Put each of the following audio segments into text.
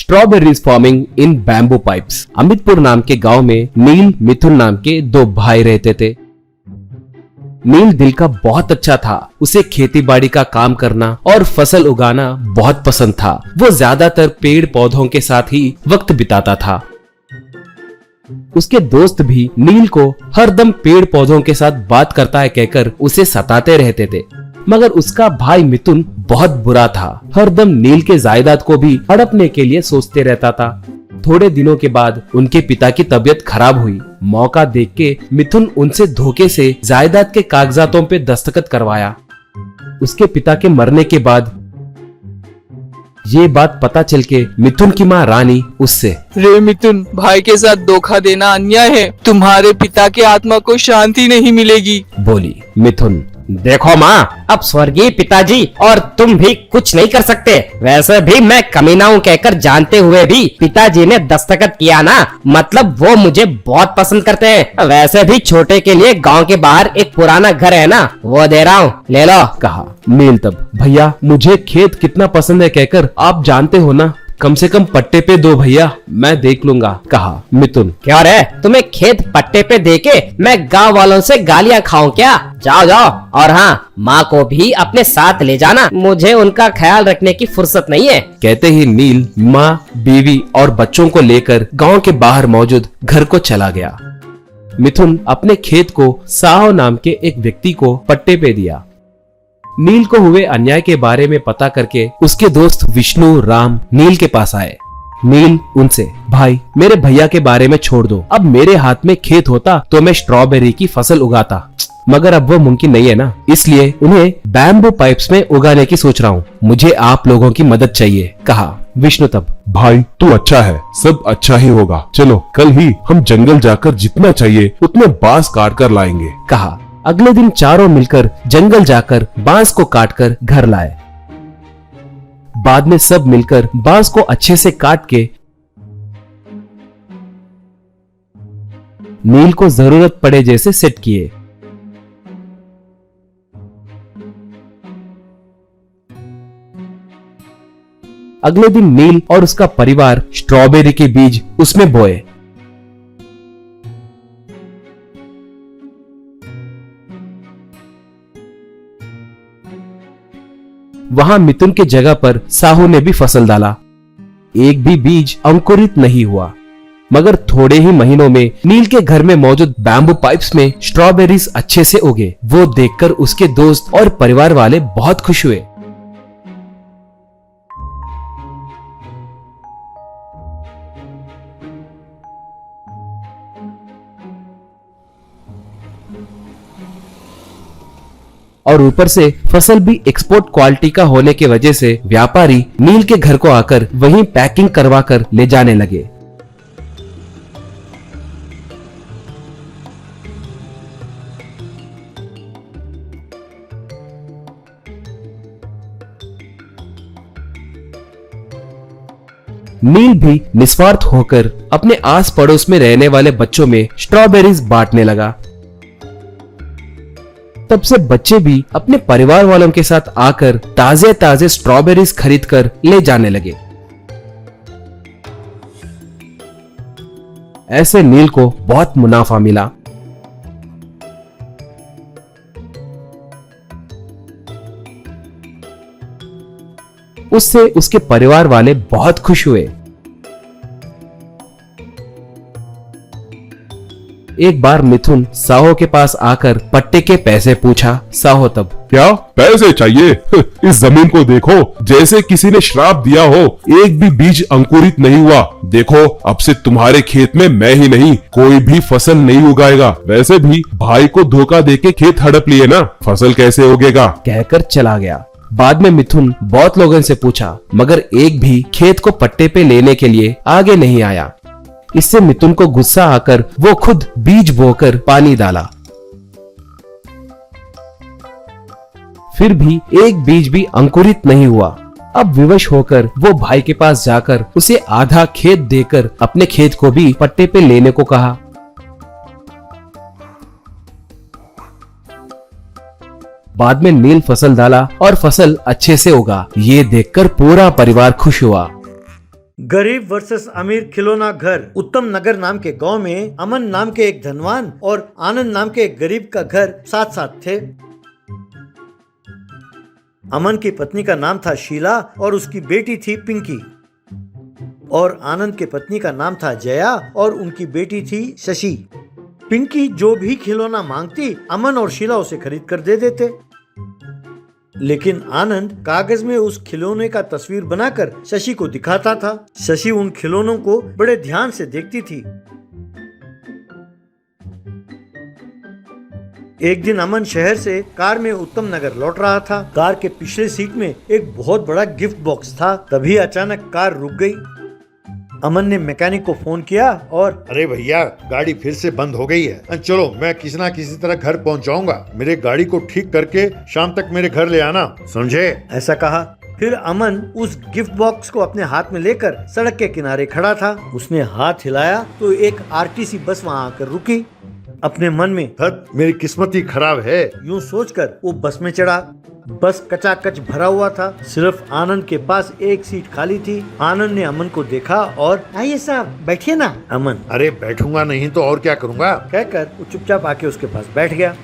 Strawberries farming in bamboo pipes. Amitpur नाम के गांव में नील मिथुन नाम के दो भाई रहते थे। नील दिल का बहुत अच्छा था। उसे खेती बाड़ी का काम करना और फसल उगाना बहुत पसंद था। वो ज्यादातर पेड़ पौधों के साथ ही वक्त बिताता था। उसके दोस्त भी नील को हरदम पेड़ पौधों के साथ बात करता है कहकर उसे सताते रहते थे। मगर उसका भाई मिथुन बहुत बुरा था। हरदम नील के जायदाद को भी हड़पने के लिए सोचते रहता था। थोड़े दिनों के बाद उनके पिता की तबीयत खराब हुई। मौका देख के मिथुन उनसे धोखे से जायदाद के कागजातों पे दस्तखत करवाया। उसके पिता के मरने के बाद ये बात पता चल के मिथुन की माँ रानी उससे, रे मिथुन, भाई के साथ धोखा देना अन्याय है। तुम्हारे पिता की आत्मा को शांति नहीं मिलेगी, बोली। मिथुन, देखो माँ, अब स्वर्गीय पिताजी और तुम भी कुछ नहीं कर सकते। वैसे भी मैं कमीना हूँ कहकर जानते हुए भी पिताजी ने दस्तखत किया ना, मतलब वो मुझे बहुत पसंद करते हैं। वैसे भी छोटे के लिए गांव के बाहर एक पुराना घर है ना, वो दे रहा हूँ, ले लो, कहा। नील तब, भैया मुझे खेत कितना पसंद है कहकर आप जानते हो ना, कम से कम पट्टे पे दो भैया, मैं देख लूंगा, कहा। मिथुन, क्यों रे, तुम्हें खेत पट्टे पे देके मैं गांव वालों से गालियां खाऊं क्या? जाओ जाओ, और हाँ, माँ को भी अपने साथ ले जाना, मुझे उनका ख्याल रखने की फुर्सत नहीं है। कहते ही नील माँ, बीवी और बच्चों को लेकर गांव के बाहर मौजूद घर को चला गया। मिथुन अपने खेत को साहो नाम के एक व्यक्ति को पट्टे पे दिया। नील को हुए अन्याय के बारे में पता करके उसके दोस्त विष्णु राम नील के पास आए। नील उनसे, भाई मेरे भैया के बारे में छोड़ दो, अब मेरे हाथ में खेत होता तो मैं स्ट्रॉबेरी की फसल उगाता, मगर अब वो मुमकिन नहीं है ना, इसलिए उन्हें बैम्बू पाइप्स में उगाने की सोच रहा हूँ, मुझे आप लोगों की मदद चाहिए, कहा। विष्णु तब, भाई तू अच्छा है, सब अच्छा ही होगा, चलो कल ही हम जंगल जाकर जितना चाहिए उतने बांस काट कर लाएंगे, कहा। अगले दिन चारों मिलकर जंगल जाकर बांस को काटकर घर लाए। बाद में सब मिलकर बांस को अच्छे से काट के नील को जरूरत पड़े जैसे सेट किए। अगले दिन नील और उसका परिवार स्ट्रॉबेरी के बीज उसमें बोए। वहां मिथुन के जगह पर साहू ने भी फसल डाला। एक भी बीज अंकुरित नहीं हुआ, मगर थोड़े ही महीनों में नील के घर में मौजूद बैम्बू पाइप्स में स्ट्रॉबेरीज अच्छे से उगे। वो देखकर उसके दोस्त और परिवार वाले बहुत खुश हुए। और ऊपर से फसल भी एक्सपोर्ट क्वालिटी का होने की वजह से व्यापारी नील के घर को आकर वहीं पैकिंग करवाकर ले जाने लगे। नील भी निस्वार्थ होकर अपने आस पड़ोस में रहने वाले बच्चों में स्ट्रॉबेरीज बांटने लगा। तब से बच्चे भी अपने परिवार वालों के साथ आकर ताजे ताजे स्ट्रॉबेरीज खरीद कर ले जाने लगे। ऐसे नील को बहुत मुनाफा मिला। उससे उसके परिवार वाले बहुत खुश हुए। एक बार मिथुन साहो के पास आकर पट्टे के पैसे पूछा। साहो तब, क्या पैसे चाहिए? इस जमीन को देखो, जैसे किसी ने श्राप दिया हो, एक भी बीज अंकुरित नहीं हुआ। देखो, अब से तुम्हारे खेत में मैं ही नहीं, कोई भी फसल नहीं उगाएगा। वैसे भी भाई को धोखा देके खेत हड़प लिए ना, फसल कैसे उगेगा? कहकर चला गया। बाद में मिथुन बहुत लोगों से पूछा, मगर एक भी खेत को पट्टे पे लेने के लिए आगे नहीं आया। इससे मिथुन को गुस्सा आकर वो खुद बीज बोकर पानी डाला। फिर भी एक बीज भी अंकुरित नहीं हुआ। अब विवश होकर वो भाई के पास जाकर उसे आधा खेत देकर अपने खेत को भी पट्टे पे लेने को कहा। बाद में नील फसल डाला और फसल अच्छे से उगा। ये देखकर पूरा परिवार खुश हुआ। गरीब वर्सेस अमीर खिलौना घर। उत्तम नगर नाम के गांव में अमन नाम के एक धनवान और आनंद नाम के एक गरीब का घर साथ साथ थे। अमन की पत्नी का नाम था शीला और उसकी बेटी थी पिंकी, और आनंद के पत्नी का नाम था जया और उनकी बेटी थी शशि। पिंकी जो भी खिलौना मांगती अमन और शीला उसे खरीद कर दे देते, लेकिन आनंद कागज में उस खिलौने का तस्वीर बनाकर शशि को दिखाता था। शशि उन खिलौनों को बड़े ध्यान से देखती थी। एक दिन अमन शहर से कार में उत्तम नगर लौट रहा था। कार के पिछले सीट में एक बहुत बड़ा गिफ्ट बॉक्स था। तभी अचानक कार रुक गई। अमन ने मैकेनिक को फोन किया और अरे भैया, गाड़ी फिर से बंद हो गई है। चलो मैं किसी ना किसी तरह घर पहुंच जाऊंगा। मेरे गाड़ी को ठीक करके शाम तक मेरे घर ले आना, समझे? ऐसा कहा। फिर अमन उस गिफ्ट बॉक्स को अपने हाथ में लेकर सड़क के किनारे खड़ा था। उसने हाथ हिलाया तो एक आरटीसी बस वहाँ आकर रुकी। अपने मन में हद, मेरी किस्मत ही खराब है। यूं सोचकर वो बस में चढ़ा। बस कचाकच भरा हुआ था। सिर्फ आनंद के पास एक सीट खाली थी। आनंद ने अमन को देखा और आइए साहब बैठिए ना। अमन अरे बैठूंगा नहीं तो और क्या करूंगा? कहकर वो चुपचाप आके उसके पास बैठ गया।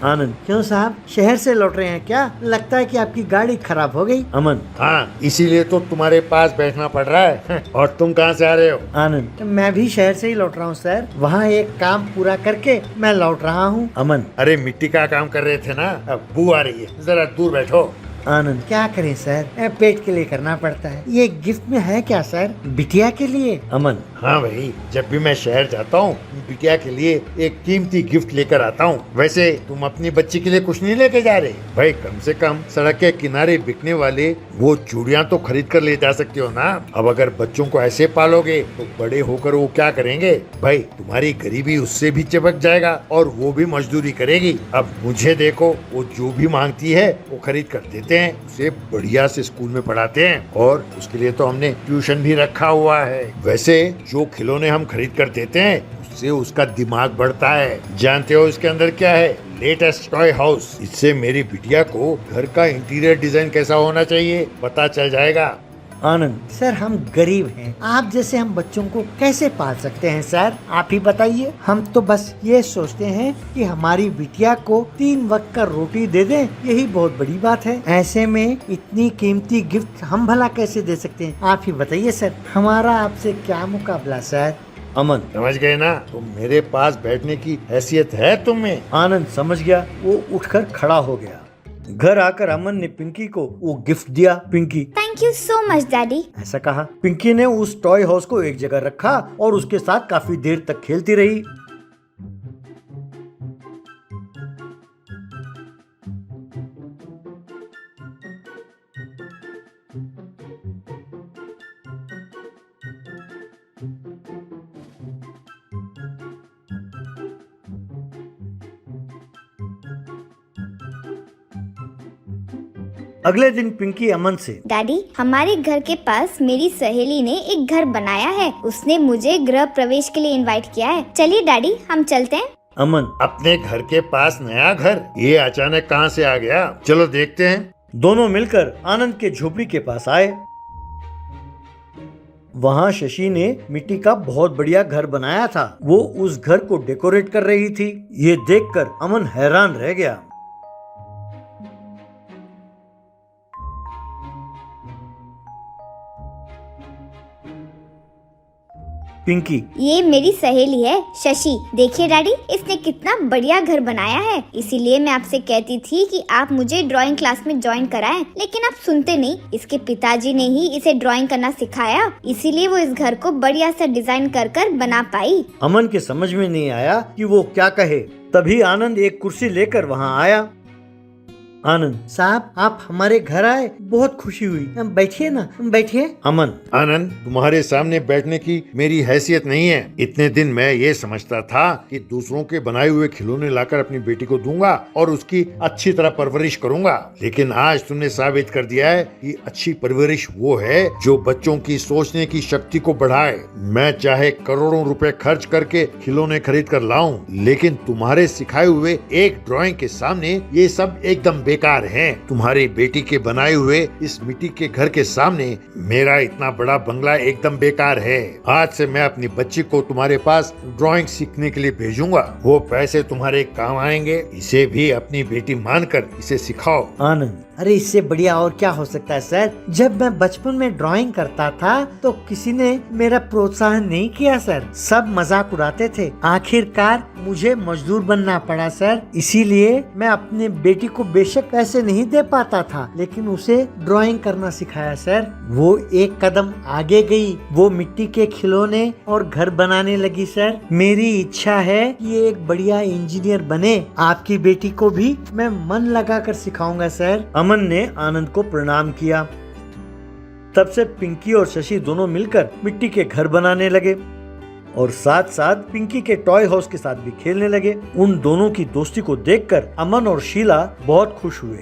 आनंद, क्यों साहब, शहर से लौट रहे हैं क्या? लगता है कि आपकी गाड़ी खराब हो गई। अमन, हाँ, इसीलिए तो तुम्हारे पास बैठना पड़ रहा है। और तुम कहाँ से आ रहे हो? आनंद, मैं भी शहर से ही लौट रहा हूँ सर। वहाँ एक काम पूरा करके मैं लौट रहा हूँ। अमन, अरे मिट्टी का काम कर रहे थे ना, अब बू आ रही है, जरा दूर बैठो। आनंद, क्या करें सर, पेट के लिए करना पड़ता है। ये गिफ्ट में है क्या सर? बिटिया के लिए। अमन, हाँ भाई, जब भी मैं शहर जाता हूँ बिटिया के लिए एक कीमती गिफ्ट लेकर आता हूँ। वैसे तुम अपनी बच्ची के लिए कुछ नहीं लेके जा रहे भाई? कम से कम सड़क के किनारे बिकने वाले वो चूड़ियाँ तो खरीद कर ले जा सकते हो ना। अब अगर बच्चों को ऐसे पालोगे तो बड़े होकर वो क्या करेंगे भाई? तुम्हारी गरीबी उससे भी चिपक जाएगा और वो भी मजदूरी करेगी। अब मुझे देखो, वो जो भी मांगती है वो खरीद कर देते हैं, उसे बढ़िया से स्कूल में पढ़ाते हैं और उसके लिए तो हमने ट्यूशन भी रखा हुआ है। वैसे जो खिलौने हम खरीद कर देते हैं उससे उसका दिमाग बढ़ता है। जानते हो इसके अंदर क्या है? Latest toy house. इससे मेरी बिटिया को घर का इंटीरियर डिजाइन कैसा होना चाहिए पता चल जाएगा। आनंद, सर हम गरीब हैं, आप जैसे हम बच्चों को कैसे पाल सकते हैं सर? आप ही बताइए। हम तो बस ये सोचते हैं कि हमारी बिटिया को 3 वक्त का रोटी दे दें, यही बहुत बड़ी बात है। ऐसे में इतनी कीमती गिफ्ट हम भला कैसे दे सकते हैं? आप ही बताइए सर, हमारा आपसे क्या मुकाबला सर? अमन, समझ गए ना? तुम मेरे पास बैठने की हैसियत है तुम्हें? आनंद समझ गया। वो उठकर खड़ा हो गया। घर आकर अमन ने पिंकी को वो गिफ्ट दिया। Pinky, thank you so much daddy. ऐसा कहा। पिंकी ने उस टॉय हाउस को एक जगह रखा और उसके साथ काफी देर तक खेलती रही। अगले दिन पिंकी अमन से, डैडी, हमारे घर के पास मेरी सहेली ने एक घर बनाया है। उसने मुझे गृह प्रवेश के लिए इनवाइट किया है। चलिए डैडी, हम चलते हैं। अमन, अपने घर के पास नया घर? ये अचानक कहाँ से आ गया? चलो देखते हैं। दोनों मिलकर आनंद के झोपड़ी के पास आए। वहाँ शशि ने मिट्टी का बहुत बढ़िया घर बनाया था। वो उस घर को डेकोरेट कर रही थी। ये देखकर अमन हैरान रह गया। पिंकी, ये मेरी सहेली है शशि। देखिए डैडी, इसने कितना बढ़िया घर बनाया है। इसीलिए मैं आपसे कहती थी कि आप मुझे ड्राइंग क्लास में ज्वाइन कराएं, लेकिन आप सुनते नहीं। इसके पिताजी ने ही इसे ड्राइंग करना सिखाया, इसीलिए वो इस घर को बढ़िया सा डिजाइन कर बना पाई। अमन के समझ में नहीं आया कि वो क्या कहे। तभी आनंद एक कुर्सी लेकर वहाँ आया। आनंद, साहब आप हमारे घर आए, बहुत खुशी हुई। बैठिए ना, बैठिए। अमन, आनंद, तुम्हारे सामने बैठने की मेरी हैसियत नहीं है। इतने दिन मैं ये समझता था कि दूसरों के बनाए हुए खिलौने लाकर अपनी बेटी को दूंगा और उसकी अच्छी तरह परवरिश करूंगा, लेकिन आज तुमने साबित कर दिया है कि अच्छी परवरिश वो है जो बच्चों की सोचने की शक्ति को बढ़ाए। मैं चाहे करोड़ों रुपए खर्च करके खिलौने खरीद कर लाऊं, लेकिन तुम्हारे सिखाए हुए एक ड्राइंग के सामने ये सब एकदम बेकार हैं। तुम्हारी बेटी के बनाए हुए इस मिट्टी के घर के सामने मेरा इतना बड़ा बंगला एकदम बेकार है। आज से मैं अपनी बच्ची को तुम्हारे पास ड्राइंग सीखने के लिए भेजूंगा। वो पैसे तुम्हारे काम आएंगे। इसे भी अपनी बेटी मानकर इसे सिखाओ। आनंद, अरे इससे बढ़िया और क्या हो सकता है सर। जब मैं बचपन में ड्राइंग करता था तो किसी ने मेरा प्रोत्साहन नहीं किया सर, सब मजाक उड़ाते थे। आखिरकार मुझे मजदूर बनना पड़ा सर। इसीलिए मैं अपने बेटी को बेशक पैसे नहीं दे पाता था, लेकिन उसे ड्राइंग करना सिखाया सर। वो एक कदम आगे गई, वो मिट्टी के खिलौने और घर बनाने लगी सर। मेरी इच्छा है कि ये एक बढ़िया इंजीनियर बने। आपकी बेटी को भी मैं मन लगाकर सिखाऊंगा सर। अमन ने आनंद को प्रणाम किया। तब से पिंकी और शशि दोनों मिलकर मिट्टी के घर बनाने लगे और साथ साथ पिंकी के टॉय हाउस के साथ भी खेलने लगे। उन दोनों की दोस्ती को देखकर अमन और शीला बहुत खुश हुए।